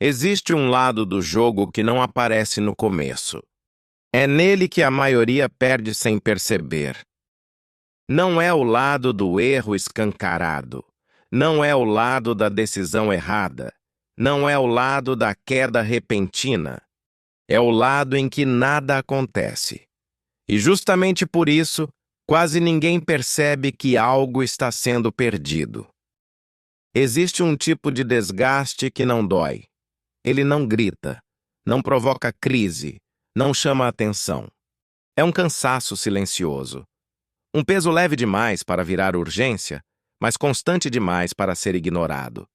Existe um lado do jogo que não aparece no começo. É nele que a maioria perde sem perceber. Não é o lado do erro escancarado. Não é o lado da decisão errada. Não é o lado da queda repentina. É o lado em que nada acontece. E justamente por isso, quase ninguém percebe que algo está sendo perdido. Existe um tipo de desgaste que não dói. Ele não grita, não provoca crise, não chama atenção. É um cansaço silencioso. Um peso leve demais para virar urgência, mas constante demais para ser ignorado.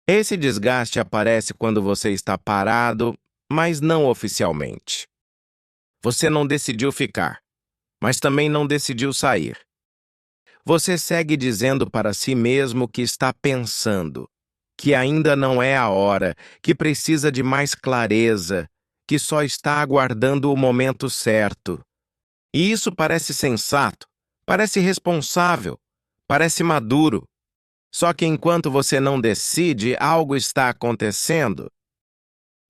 Esse desgaste aparece quando você está parado, mas não oficialmente. Você não decidiu ficar, mas também não decidiu sair. Você segue dizendo para si mesmo que está pensando, que ainda não é a hora, que precisa de mais clareza, que só está aguardando o momento certo. E isso parece sensato, parece responsável, parece maduro. Só que enquanto você não decide, algo está acontecendo.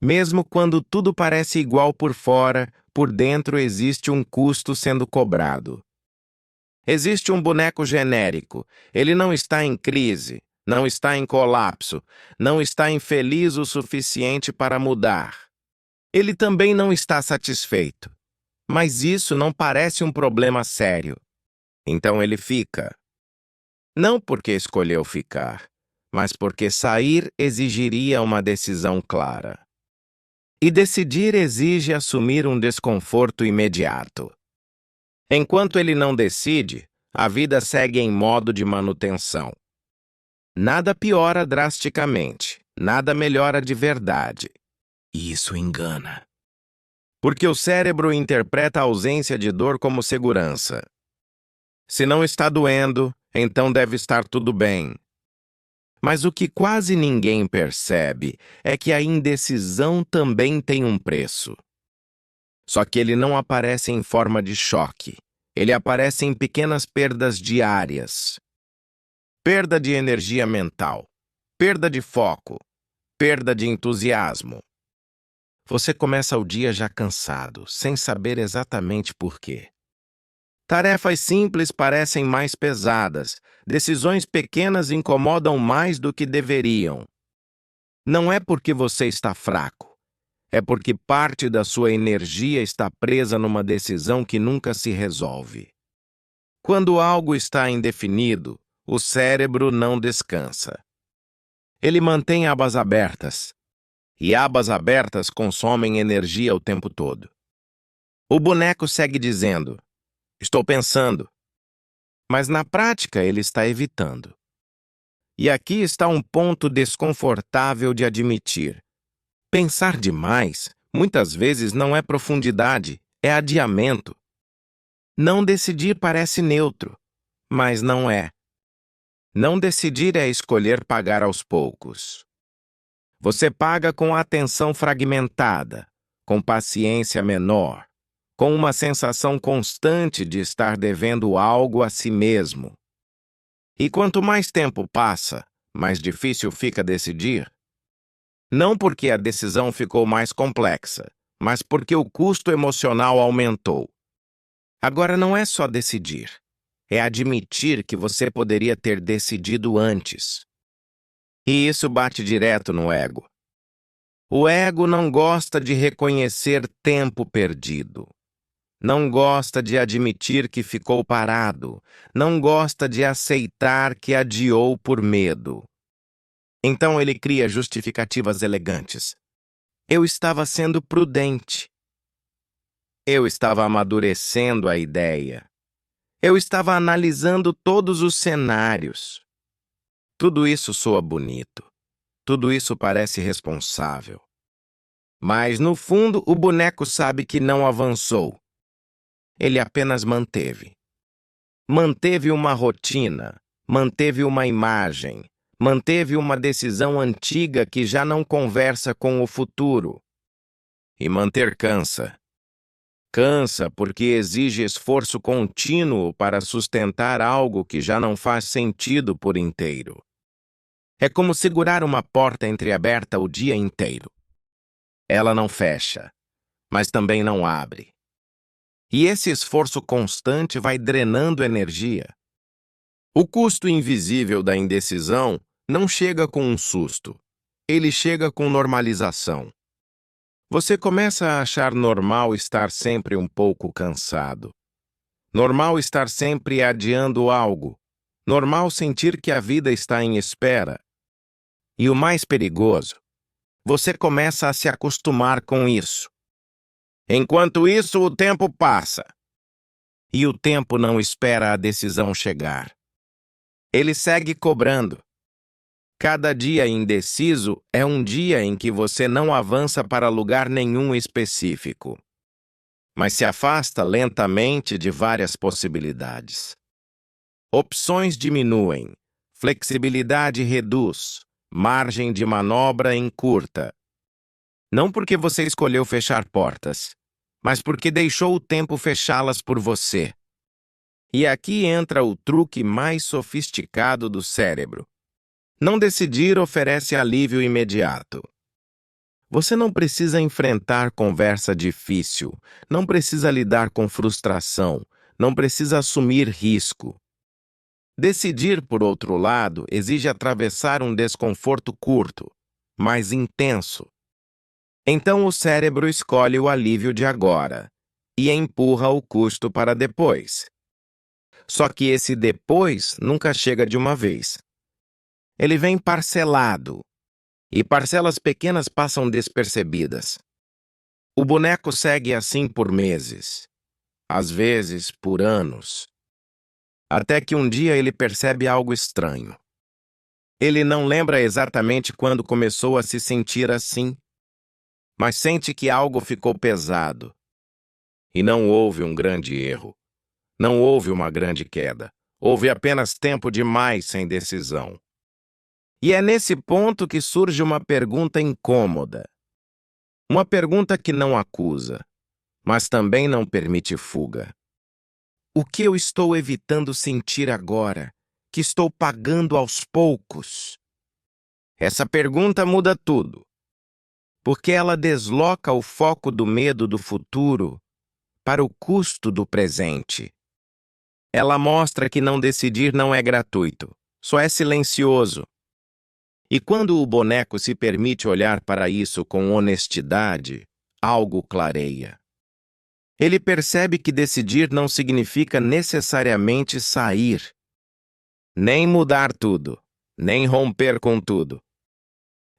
Mesmo quando tudo parece igual por fora, por dentro existe um custo sendo cobrado. Existe um boneco genérico. Ele não está em crise, não está em colapso, não está infeliz o suficiente para mudar. Ele também não está satisfeito. Mas isso não parece um problema sério. Então ele fica. Não porque escolheu ficar, mas porque sair exigiria uma decisão clara. E decidir exige assumir um desconforto imediato. Enquanto ele não decide, a vida segue em modo de manutenção. Nada piora drasticamente, nada melhora de verdade. E isso engana. Porque o cérebro interpreta a ausência de dor como segurança. Se não está doendo, então deve estar tudo bem. Mas o que quase ninguém percebe é que a indecisão também tem um preço. Só que ele não aparece em forma de choque. Ele aparece em pequenas perdas diárias. Perda de energia mental, perda de foco, perda de entusiasmo. Você começa o dia já cansado, sem saber exatamente por quê. Tarefas simples parecem mais pesadas, decisões pequenas incomodam mais do que deveriam. Não é porque você está fraco, é porque parte da sua energia está presa numa decisão que nunca se resolve. Quando algo está indefinido, o cérebro não descansa. Ele mantém abas abertas, e abas abertas consomem energia o tempo todo. O boneco segue dizendo: estou pensando. Mas na prática ele está evitando. E aqui está um ponto desconfortável de admitir. Pensar demais, muitas vezes, não é profundidade, é adiamento. Não decidir parece neutro, mas não é. Não decidir é escolher pagar aos poucos. Você paga com atenção fragmentada, com paciência menor, com uma sensação constante de estar devendo algo a si mesmo. E quanto mais tempo passa, mais difícil fica decidir. Não porque a decisão ficou mais complexa, mas porque o custo emocional aumentou. Agora não é só decidir, é admitir que você poderia ter decidido antes. E isso bate direto no ego. O ego não gosta de reconhecer tempo perdido. Não gosta de admitir que ficou parado. Não gosta de aceitar que adiou por medo. Então ele cria justificativas elegantes. Eu estava sendo prudente. Eu estava amadurecendo a ideia. Eu estava analisando todos os cenários. Tudo isso soa bonito. Tudo isso parece responsável. Mas, no fundo, o boneco sabe que não avançou. Ele apenas manteve. Manteve uma rotina, manteve uma imagem, manteve uma decisão antiga que já não conversa com o futuro. E manter cansa. Cansa porque exige esforço contínuo para sustentar algo que já não faz sentido por inteiro. É como segurar uma porta entreaberta o dia inteiro. Ela não fecha, mas também não abre. E esse esforço constante vai drenando energia. O custo invisível da indecisão não chega com um susto. Ele chega com normalização. Você começa a achar normal estar sempre um pouco cansado. Normal estar sempre adiando algo. Normal sentir que a vida está em espera. E o mais perigoso, você começa a se acostumar com isso. Enquanto isso, o tempo passa. E o tempo não espera a decisão chegar. Ele segue cobrando. Cada dia indeciso é um dia em que você não avança para lugar nenhum específico, mas se afasta lentamente de várias possibilidades. Opções diminuem, flexibilidade reduz, margem de manobra encurta. Não porque você escolheu fechar portas, mas porque deixou o tempo fechá-las por você. E aqui entra o truque mais sofisticado do cérebro. Não decidir oferece alívio imediato. Você não precisa enfrentar conversa difícil, não precisa lidar com frustração, não precisa assumir risco. Decidir, por outro lado, exige atravessar um desconforto curto, mas intenso. Então o cérebro escolhe o alívio de agora e empurra o custo para depois. Só que esse depois nunca chega de uma vez. Ele vem parcelado, e parcelas pequenas passam despercebidas. O boneco segue assim por meses, às vezes por anos, até que um dia ele percebe algo estranho. Ele não lembra exatamente quando começou a se sentir assim, mas sente que algo ficou pesado. E não houve um grande erro, não houve uma grande queda, houve apenas tempo demais sem decisão. E é nesse ponto que surge uma pergunta incômoda. Uma pergunta que não acusa, mas também não permite fuga. O que eu estou evitando sentir agora, que estou pagando aos poucos? Essa pergunta muda tudo, porque ela desloca o foco do medo do futuro para o custo do presente. Ela mostra que não decidir não é gratuito, só é silencioso. E quando o boneco se permite olhar para isso com honestidade, algo clareia. Ele percebe que decidir não significa necessariamente sair, nem mudar tudo, nem romper com tudo.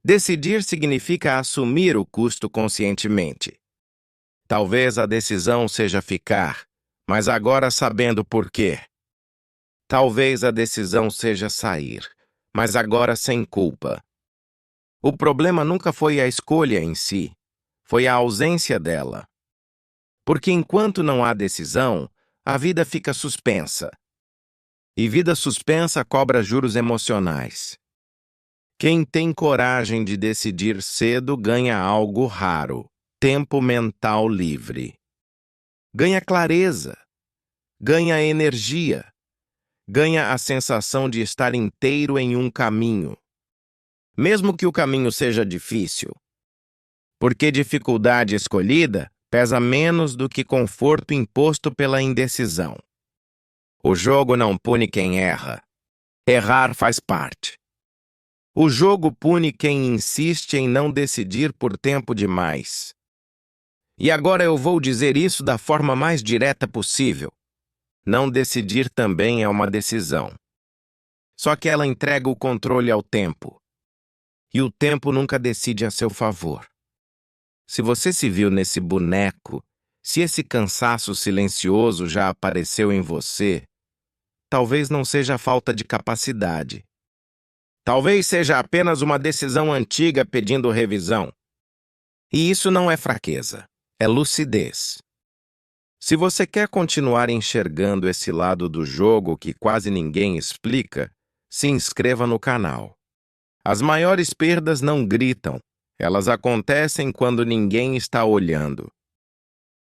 Decidir significa assumir o custo conscientemente. Talvez a decisão seja ficar, mas agora sabendo por quê. Talvez a decisão seja sair, mas agora sem culpa. O problema nunca foi a escolha em si, foi a ausência dela. Porque enquanto não há decisão, a vida fica suspensa. E vida suspensa cobra juros emocionais. Quem tem coragem de decidir cedo ganha algo raro, tempo mental livre. Ganha clareza, ganha energia, ganha a sensação de estar inteiro em um caminho. Mesmo que o caminho seja difícil. Porque dificuldade escolhida pesa menos do que conforto imposto pela indecisão. O jogo não pune quem erra. Errar faz parte. O jogo pune quem insiste em não decidir por tempo demais. E agora eu vou dizer isso da forma mais direta possível. Não decidir também é uma decisão. Só que ela entrega o controle ao tempo. E o tempo nunca decide a seu favor. Se você se viu nesse boneco, se esse cansaço silencioso já apareceu em você, talvez não seja falta de capacidade. Talvez seja apenas uma decisão antiga pedindo revisão. E isso não é fraqueza, é lucidez. Se você quer continuar enxergando esse lado do jogo que quase ninguém explica, se inscreva no canal. As maiores perdas não gritam, elas acontecem quando ninguém está olhando.